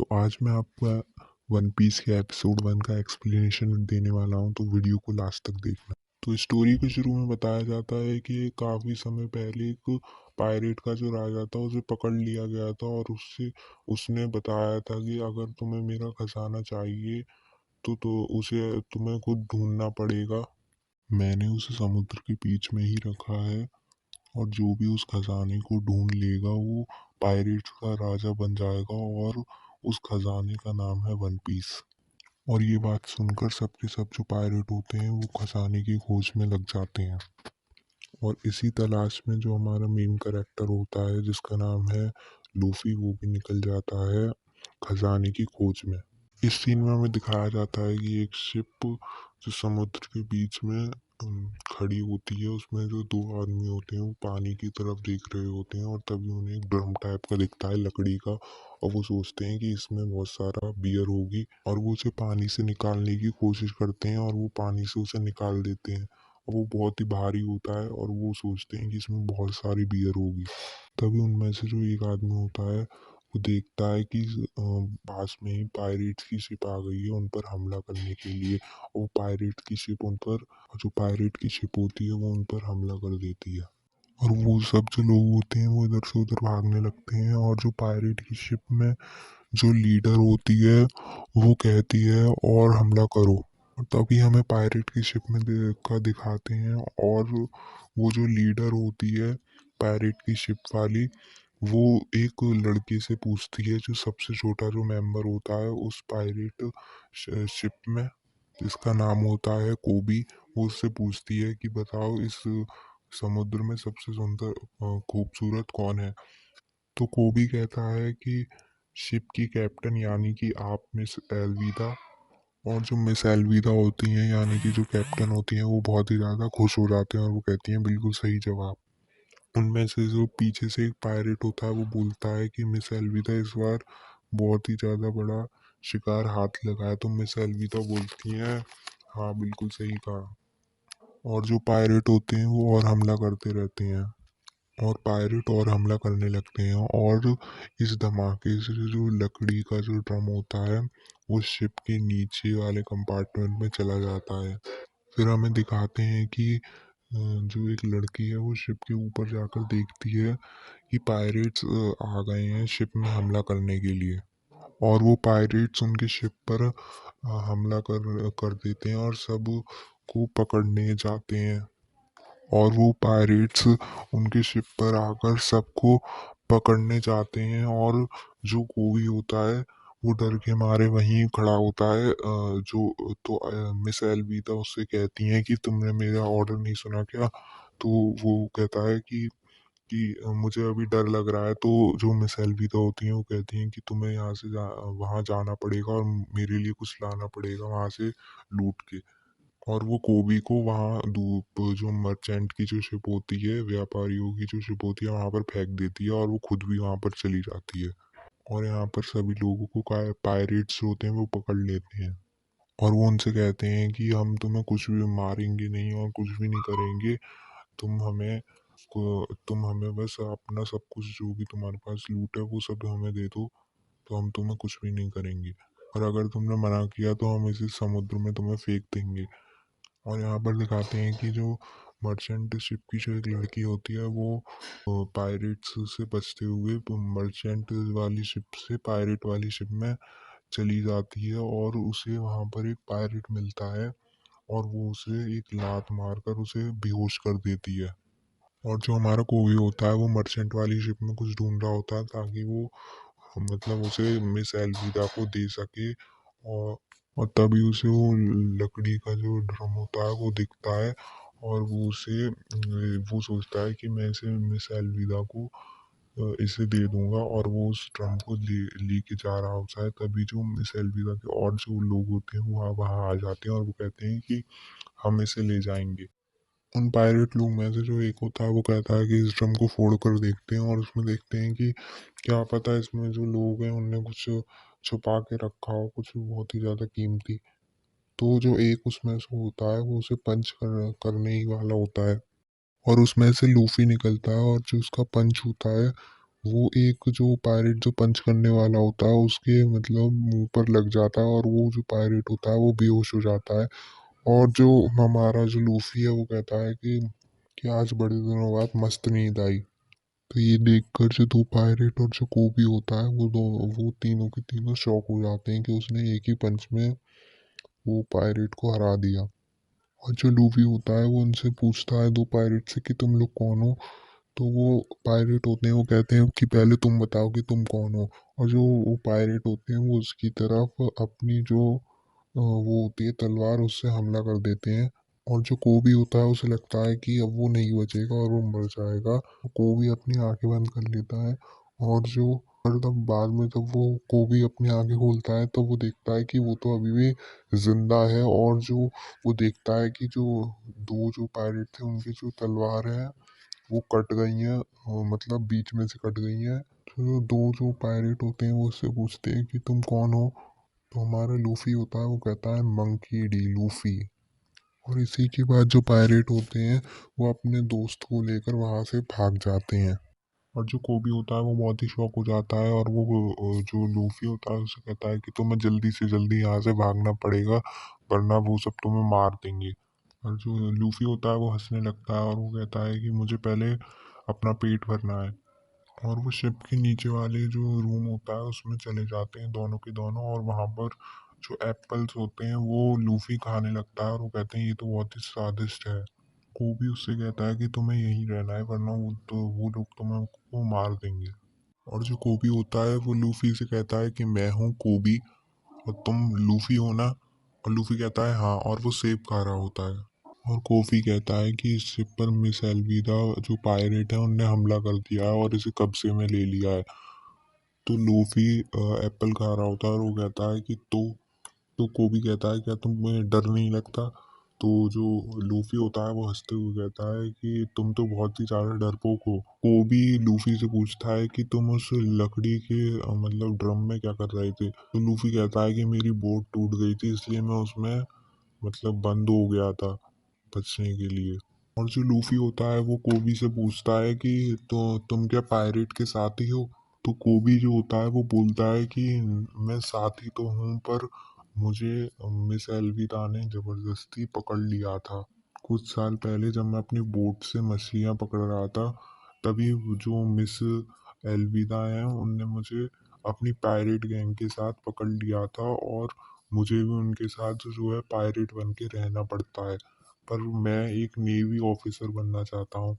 तो आज मैं आपका वन पीस के एपिसोड 1 का एक्सप्लेनेशन देने वाला हूँ, तो वीडियो को लास्ट तक देखना। तो स्टोरी के शुरू में बताया जाता है कि काफ़ी समय पहले एक पायरेट का जो राजा था उसे पकड़ लिया गया था और उससे उसने बताया था कि अगर तुम्हें मेरा खजाना चाहिए तो उसे तुम्हें खुद ढूंढना पड़ेगा। मैंने उसे समुद्र के बीच में ही रखा है और जो भी उस खजाने को ढूंढ लेगा वो पायरेट्स का राजा बन जाएगा और उस खजाने का नाम है वन पीस। और ये बात सुनकर सबके सब जो पायरेट होते हैं वो खजाने की खोज में लग जाते हैं। और इसी तलाश में जो हमारा मेन कैरेक्टर होता है जिसका नाम है लूफी, वो भी निकल जाता है खजाने की खोज में। इस सीन में हमें दिखाया जाता है कि एक शिप जो समुद्र के बीच में खड़ी होती है, उसमें जो दो आदमी होते हैं वो पानी की तरफ देख रहे होते हैं और तभी उन्हें एक ड्रम टाइप का दिखता है लकड़ी का। और वो सोचते हैं कि इसमें बहुत सारा बियर होगी और वो उसे पानी से निकालने की कोशिश करते हैं और वो पानी से उसे निकाल देते हैं। और वो बहुत ही भारी होता है और वो सोचते हैं कि इसमें बहुत सारी बियर होगी। तभी उनमें से जो एक आदमी होता है वो देखता है कि पास में ही पायरेट्स की शिप आ गई है उन पर हमला करने के लिए। और वो पायरेट की शिप उन पर जो पायरेट की शिप होती है वो उन पर हमला कर देती है। और वो सब जो लोग होते हैं वो इधर से उधर भागने लगते हैं और जो पायरेट की शिप में जो लीडर होती है वो कहती है और हमला करो। और तभी हमें पायरेट की शिप में का दिखाते हैं और वो जो लीडर होती है पायरेट की शिप वाली, वो एक लड़के से पूछती है जो सबसे छोटा जो मेंबर होता है उस पायरेट शिप में, जिसका नाम होता है कोबी। वो उससे पूछती है कि बताओ इस समुद्र में सबसे सुंदर खूबसूरत कौन है। तो कोबी कहता है कि शिप की कैप्टन यानी कि आप मिस एल्विदा। और जो मिस एल्विदा होती हैं यानी कि जो कैप्टन होती हैं वो बहुत ही ज़्यादा खुश हो जाते हैं और वो कहती हैं बिल्कुल सही जवाब। उनमें से जो पीछे से एक पायरेट होता है वो बोलता है कि मिस एल्विदा इस बार बहुत ही ज़्यादा बड़ा शिकार हाथ लगा है। तो मिस एल्विदा बोलती हैं हाँ बिल्कुल सही कहा। और जो पायरेट होते हैं वो और हमला करते रहते हैं और पायरेट और हमला करने लगते हैं। और इस धमाके से जो लकड़ी का जो ड्रम होता है वो शिप के नीचे वाले कंपार्टमेंट में चला जाता है। फिर हमें दिखाते हैं कि जो एक लड़की है वो शिप के ऊपर जाकर देखती है कि पायरेट्स आ गए हैं शिप में हमला करने के लिए। और वो पायरेट्स उनकी शिप पर हमला कर कर देते हैं और सब को पकड़ने जाते हैं। और वो पायरेट्स उनके शिप पर आकर सबको पकड़ने जाते हैं और जो कोई होता है वो डर के मारे वहीं खड़ा होता है। मिस एल्विदा उससे कहती हैं कि तुमने मेरा ऑर्डर नहीं सुना क्या। तो वो कहता है कि मुझे अभी डर लग रहा है। तो जो मिस एल्विदा होती हैं वो कहती हैं कि तुम्हें यहाँ से वहाँ जाना पड़ेगा और मेरे लिए कुछ लाना पड़ेगा वहाँ से लूट के। और वो कोबी को वहाँ जो मर्चेंट की जो शिप होती है, व्यापारियों की जो शिप होती है वहाँ पर फेंक देती है और वो खुद भी वहाँ पर चली जाती है। और यहाँ पर सभी लोगों को पायरेट्स होते हैं वो पकड़ लेते हैं और वो उनसे कहते हैं कि हम तुम्हें कुछ भी मारेंगे नहीं और कुछ भी नहीं करेंगे। तुम हमें तुम हमें बस अपना सब कुछ जो भी तुम्हारे पास लूट है वो सब हमें दे दो, तो हम तुम्हें कुछ भी नहीं करेंगे। और अगर तुमने मना किया तो हम इसी समुद्र में तुम्हें फेंक देंगे। और यहाँ पर दिखाते हैं कि जो मर्चेंट शिप की जो एक लड़की होती है वो पायरेट्स से बचते हुए मर्चेंट वाली शिप से पायरेट वाली शिप में चली जाती है और उसे वहाँ पर एक पायरेट मिलता है और वो उसे एक लात मारकर उसे बेहोश कर देती है। और जो हमारा कोई होता है वो मर्चेंट वाली शिप में कुछ ढूंढ रहा होता है ताकि वो मतलब उसे मिस एल्विदा को दे सके। और और तभी उसे वो लकड़ी का जो ड्रम होता है वो दिखता है और वो सोचता है कि मैं इसे मिस एल्विदा को इसे दे दूंगा और वो उस ड्रम को लेके जा रहा होता है। तभी जो मिस एल्विदा के और जो लोग होते हैं वो वहाँ आ जाते हैं और वो कहते हैं कि हम इसे ले जाएंगे। उन पायरेट लोग में से जो एक होता है वो कहता है कि इस ड्रम को फोड़ कर देखते हैं और उसमें देखते हैं कि क्या पता इसमें जो लोग हैं उनने कुछ छुपा के रखा हो, कुछ बहुत ही ज़्यादा कीमती। तो जो एक उसमें से होता है वो उसे पंच करने ही वाला होता है और उसमें से लूफी निकलता है और जो उसका पंच होता है वो एक जो पायरेट जो पंच करने वाला होता है उसके मतलब मुंह पर लग जाता है और वो जो पायरेट होता है वो बेहोश हो जाता है। और जो हमारा जो लूफी है वो कहता है कि आज बड़े दिनों बाद मस्त नींद आई। तो ये देखकर जो दो पायरेट और जो कोबी होता है वो तीनों के तीनों शॉक हो जाते हैं कि उसने एक ही पंच में वो पायरेट को हरा दिया। और जो लूफी होता है वो उनसे पूछता है दो पायरेट से कि तुम लोग कौन हो। तो वो पायरेट होते हैं वो कहते हैं कि पहले तुम बताओ कि तुम कौन हो। और जो वो पायरेट होते हैं वो उसकी तरफ अपनी जो वो होती है तलवार उससे हमला कर देते हैं। और जो कोबी होता है उसे लगता है कि अब वो नहीं बचेगा और वो मर जाएगा। तो कोबी अपनी आंखें बंद कर लेता है। और जो और तब बाद में जब वो कोबी अपनी आंखें खोलता है तो वो देखता है कि वो तो अभी भी जिंदा है। और जो वो देखता है कि जो दो जो पायरेट थे उनकी जो तलवार है वो कट गई हैं, मतलब बीच में से कट गई हैं। तो दो जो पायरेट होते हैं वो उससे पूछते हैं कि तुम कौन हो। तो हमारा लूफी होता है वो कहता है मंकी डी लूफी। और इसी के बाद जो पायरेट होते हैं वो अपने दोस्त को लेकर वहां से भाग जाते हैं। और जो कोबी होता है वो बहुत ही शौक हो जाता है और वो जो लूफी होता है उसे कहता है कि तुम्हें जल्दी से जल्दी यहाँ से भागना पड़ेगा वरना वो सब तुम्हें मार देंगे। और जो लूफी होता है वो हंसने लगता है और वो कहता है कि मुझे पहले अपना पेट भरना है। और वो शिप के नीचे वाले जो रूम होता है उसमें चले जाते हैं दोनों के दोनों। और वहाँ पर जो एप्पल्स होते हैं वो लूफी खाने लगता है और वो कहते हैं ये तो बहुत ही स्वादिष्ट है। कोबी उससे कहता है कि तुम्हें यहीं रहना है वरना वो लोग तुम्हें को मार देंगे। और जो कोबी होता है वो लूफी से कहता है कि मैं हूँ कोबी और तुम लूफी हो ना। और लूफी कहता है हाँ और वो सेब खा रहा होता है। और कोफी कहता है कि इस शिप पर मिस एल्विदा जो पायरेट है उनने हमला कर दिया है और इसे कब्जे में ले लिया है। तो लूफी एप्पल खा रहा होता है और वो कहता है कि तो कोबी कहता है क्या तुम्हें डर नहीं लगता। तो जो लूफी होता है वो हंसते हुए कहता है कि तुम तो बहुत ही ज्यादा डरपोक हो। कोबी लूफी से पूछता है कि तुम उस लकड़ी के मतलब ड्रम में क्या कर रहे थे। तो लूफी कहता है कि मेरी बोट टूट गई थी इसलिए मैं उसमें मतलब बंद हो गया था बचने के लिए। और जो लूफी होता है वो कोबी से पूछता है कि तो तुम क्या पायरेट के साथ ही हो। तो कोबी जो होता है वो बोलता है कि मैं साथ ही तो हूँ पर मुझे मिस एल्विदा ने जबरदस्ती पकड़ लिया था। कुछ साल पहले जब मैं अपनी बोट से मछलियाँ पकड़ रहा था तभी जो मिस एल्विदा हैं उनने मुझे अपनी पायरेट गैंग के साथ पकड़ लिया था। और मुझे भी उनके साथ जो है पायरेट बन के रहना पड़ता है। पर मैं एक नेवी ऑफिसर बनना चाहता हूँ।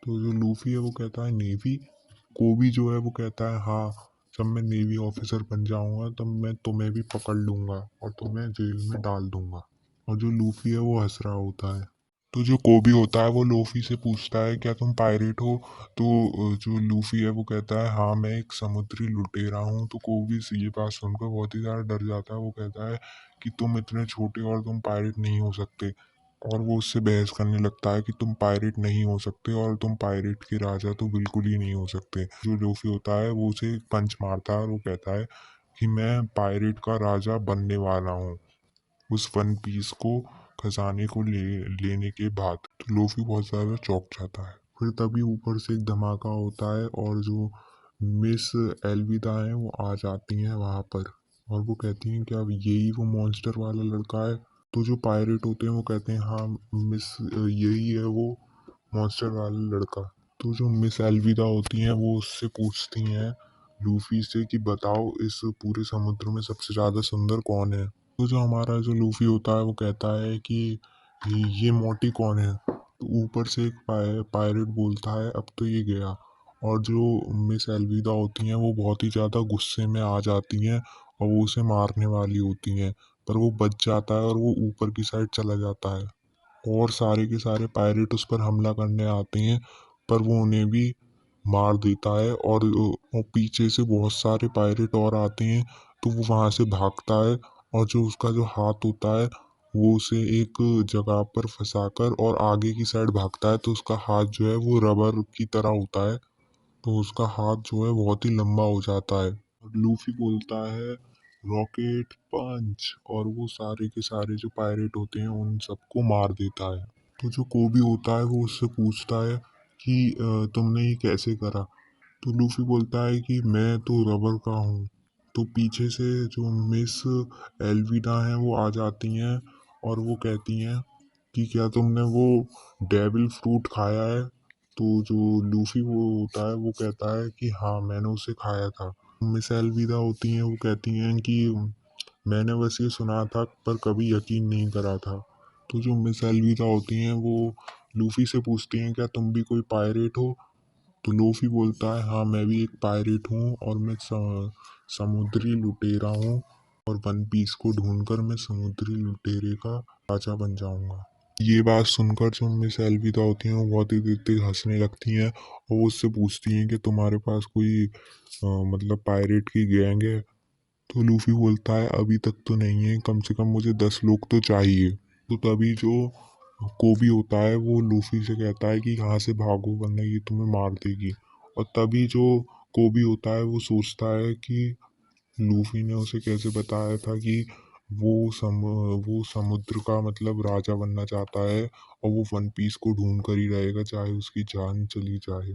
तो जो लूफी है वो कहता है नेवी। कोबी जो है वो कहता है हाँ जब मैं नेवी ऑफिसर बन जाऊंगा तब मैं तुम्हें भी पकड़ लूंगा और तुम्हें जेल में डाल दूंगा। और जो लूफी है वो हंस रहा होता है। तो जो कोबी होता है वो लूफी से पूछता है क्या तुम पायरेट हो। तो जो लूफी है वो कहता है हाँ मैं एक समुद्री लुटेरा हूँ। तो कोबी से ये बात सुनकर बहुत ही ज़्यादा डर जाता है। वो कहता है कि तुम इतने छोटे और तुम पायरेट नहीं हो सकते। और वो उससे बहस करने लगता है कि तुम पायरेट नहीं हो सकते और तुम पायरेट के राजा तो बिल्कुल ही नहीं हो सकते। जो लूफी होता है वो उसे पंच मारता है और वो कहता है कि मैं पायरेट का राजा बनने वाला हूँ उस वन पीस को खजाने को लेने के बाद। तो लोफी बहुत ज़्यादा चौंक जाता है। फिर तभी ऊपर से एक धमाका होता है और जो मिस एल्विदा है वो आ जाती हैं वहाँ पर। और वो कहती हैं कि अब यही वो मॉन्स्टर वाला लड़का है। तो जो पायरेट होते हैं वो कहते हैं हाँ मिस यही है वो मॉन्स्टर वाला लड़का। तो जो मिस एल्विदा होती हैं वो उससे पूछती हैं लूफी से कि बताओ इस पूरे समुद्र में सबसे ज़्यादा सुंदर कौन है। तो जो हमारा जो लूफी होता है वो कहता है कि ये मोटी कौन है। तो ऊपर से एक पायरेट बोलता है अब तो ये गया। और जो मिस एल्विदा होती हैं वो बहुत ही ज़्यादा गुस्से में आ जाती हैं और वो उसे मारने वाली होती हैं। पर वो बच जाता है और वो ऊपर की साइड चला जाता है। और सारे के सारे पायरेट उस पर हमला करने आते हैं पर वो उन्हें भी मार देता है। और पीछे से बहुत सारे पायरेट और आते हैं तो वो वहाँ से भागता है। और जो उसका जो हाथ होता है वो उसे एक जगह पर फंसाकर और आगे की साइड भागता है तो उसका हाथ जो है वो रबर की तरह होता है। तो उसका हाथ जो है बहुत ही लंबा हो जाता है। और लूफी बोलता है रॉकेट पंच और वो सारे के सारे जो पायरेट होते हैं उन सबको मार देता है। तो जो कोबी होता है वो उससे पूछता है कि तुमने ये कैसे करा। तो लूफी बोलता है कि मैं तो रबर का हूँ। तो पीछे से जो मिस एल्विडा हैं वो आ जाती हैं और वो कहती हैं कि क्या तुमने वो डेविल फ्रूट खाया है। तो जो लूफी वो होता है वो कहता है कि हाँ मैंने उसे खाया था। मिस एल्विडा होती हैं वो कहती हैं कि मैंने बस ये सुना था पर कभी यकीन नहीं करा था। तो जो मिस एल्विडा होती हैं वो लूफी से पूछती हैं क्या तुम भी कोई पायरेट हो। तो लूफी बोलता है हाँ मैं भी एक पायरेट हूँ और मैं समुद्री लुटेरा हूँ और वन पीस को ढूंढकर मैं समुद्री लुटेरे का राजा बन जाऊंगा। ये बात सुनकर जो मिस एल्विदा होती हैं वो बहुत ही तेज तेज हंसने लगती हैं और वो उससे पूछती हैं कि तुम्हारे पास कोई मतलब पायरेट की गैंग है। तो लूफी बोलता है अभी तक तो नहीं है, कम से कम मुझे 10 लोग तो चाहिए। तो तभी जो कोबी होता है वो लूफी से कहता है कि यहाँ से भागो वरना ये तुम्हें मार देगी। और तभी जो कोबी होता है वो सोचता है कि लूफी ने उसे कैसे बताया था कि वो वो समुद्र का मतलब राजा बनना चाहता है और वो वन पीस को ढूंढ कर ही रहेगा चाहे उसकी जान चली जाए।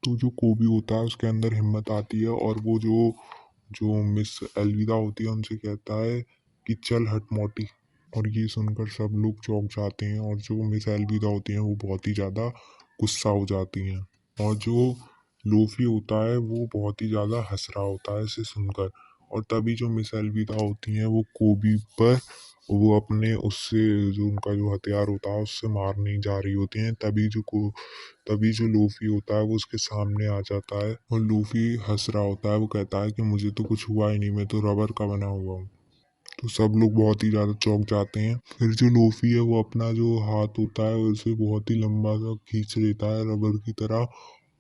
तो जो कोबी होता है उसके अंदर हिम्मत आती है और वो जो जो मिस अलविदा होती है उनसे कहता है कि चल हट मोटी। और ये सुनकर सब लोग चौंक जाते हैं और जो मिस अलविदा होती हैं वो बहुत ही ज़्यादा गुस्सा हो जाती हैं। और जो लूफी होता है वो बहुत ही ज़्यादा हंस रहा होता है इसे सुनकर। और तभी जो मिस अलविदा होती हैं वो कोबी पर वो अपने उससे जो उनका जो हथियार होता है उससे मारने जा रही होती हैं। तभी जो लूफी होता है वो उसके सामने आ जाता है और लूफी हंस रहा होता है। वो कहता है कि मुझे तो कुछ हुआ ही नहीं, मैं तो रबर का बना हुआ हूँ। तो सब लोग बहुत ही ज़्यादा चौंक जाते हैं। फिर जो लोफी है वो अपना जो हाथ होता है उसे बहुत ही लंबा सा खींच लेता है रबर की तरह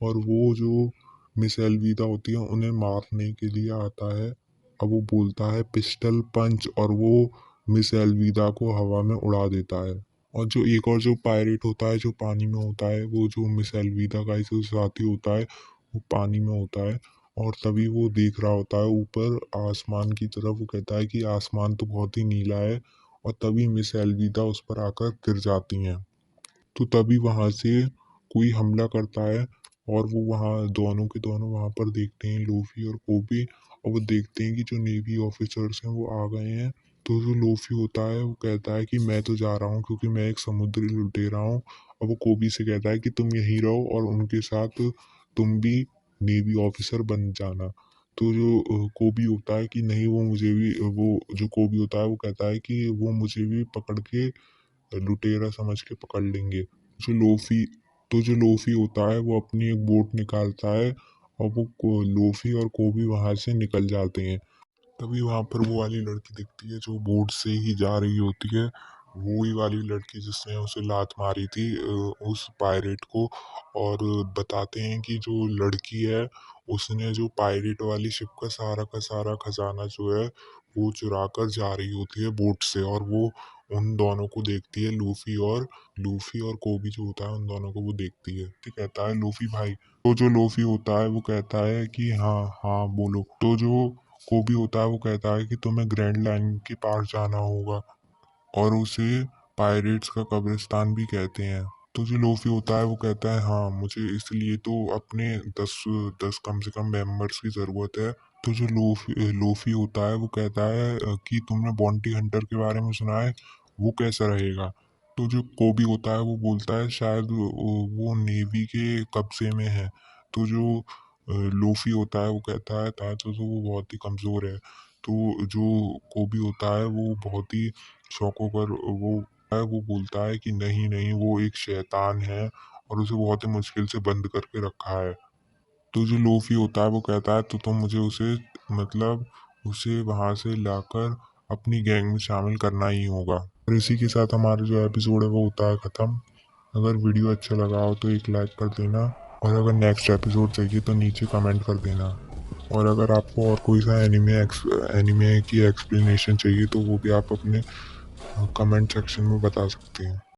और वो जो मिस एल्विदा होती है उन्हें मारने के लिए आता है। अब वो बोलता है पिस्टल पंच और वो मिस एल्विदा को हवा में उड़ा देता है। और जो एक और जो पायरेट होता है जो पानी में होता है वो जो मिस एल्विदा का जो साथी होता है वो पानी में होता है। और तभी वो देख रहा होता है ऊपर आसमान की तरफ। वो कहता है कि आसमान तो बहुत ही नीला है। और तभी मिस एल्विदा उस पर आकर गिर जाती हैं। तो तभी वहां से कोई हमला करता है और वो वहाँ दोनों के दोनों वहां पर देखते हैं लूफी और कोबी। और वो देखते हैं कि जो नेवी ऑफिसर्स हैं वो आ गए हैं। तो जो लूफी होता है वो कहता है कि मैं तो जा रहा हूँ क्योंकि मैं एक समुद्री लुटेरा हूँ। और वो कोबी से कहता है कि तुम यहीं रहो और उनके साथ तुम भी नेवी ऑफिसर बन जाना। तो जो कोबी होता है कि नहीं वो मुझे भी वो जो कोबी होता है वो कहता है कि वो मुझे भी पकड़ के लुटेरा समझ के पकड़ लेंगे। जो लोफी तो जो लोफी होता है वो अपनी एक बोट निकालता है और वो लोफी और कोबी वहां से निकल जाते हैं। तभी वहां पर वो वाली लड़की दिखती है जो बोट से ही जा रही होती है। वो ही वाली लड़की जिसने उसे लात मारी थी उस पायरेट को। और बताते हैं कि जो लड़की है उसने जो पायरेट वाली शिप का सारा खजाना जो है वो चुरा कर जा रही होती है बोट से। और वो उन दोनों को देखती है लूफी और कोबी जो होता है उन दोनों को वो देखती है। तो कहता है लूफी भाई। तो जो लूफी होता है वो कहता है कि हाँ हाँ बोलो। तो जो कोबी होता है वो कहता है कि तुम्हें ग्रैंड लाइन के पास जाना होगा और उसे पायरेट्स का कब्रिस्तान भी कहते हैं। तो जो लोफी होता है वो कहता है हाँ मुझे इसलिए तो अपने 10 कम से कम मेंबर्स की ज़रूरत है। तो जो लोफी होता है वो कहता है कि तुमने बॉन्टी हंटर के बारे में सुना है, वो कैसा रहेगा। तो जो कोबी होता है वो बोलता है शायद वो नेवी के कब्जे में है। तो जो लोफी होता है वो कहता है था तो वो बहुत ही कमज़ोर है। तो जो कोबी होता है वो बहुत ही शौक होकर वो बोलता है कि नहीं नहीं वो एक शैतान है और उसे बहुत ही मुश्किल से बंद करके रखा है। तो जो लोफी होता है वो कहता है तो मुझे उसे मतलब उसे वहां से लाकर अपनी गैंग में शामिल करना ही होगा। और इसी के साथ हमारा जो एपिसोड है वो होता है ख़त्म। अगर वीडियो अच्छा लगा हो तो एक लाइक कर देना और अगर नेक्स्ट एपिसोड चाहिए तो नीचे कमेंट कर देना। और अगर आपको और कोई सा एनिमे की एक्सप्लेनेशन चाहिए तो वो भी आप अपने कमेंट सेक्शन में बता सकते हैं।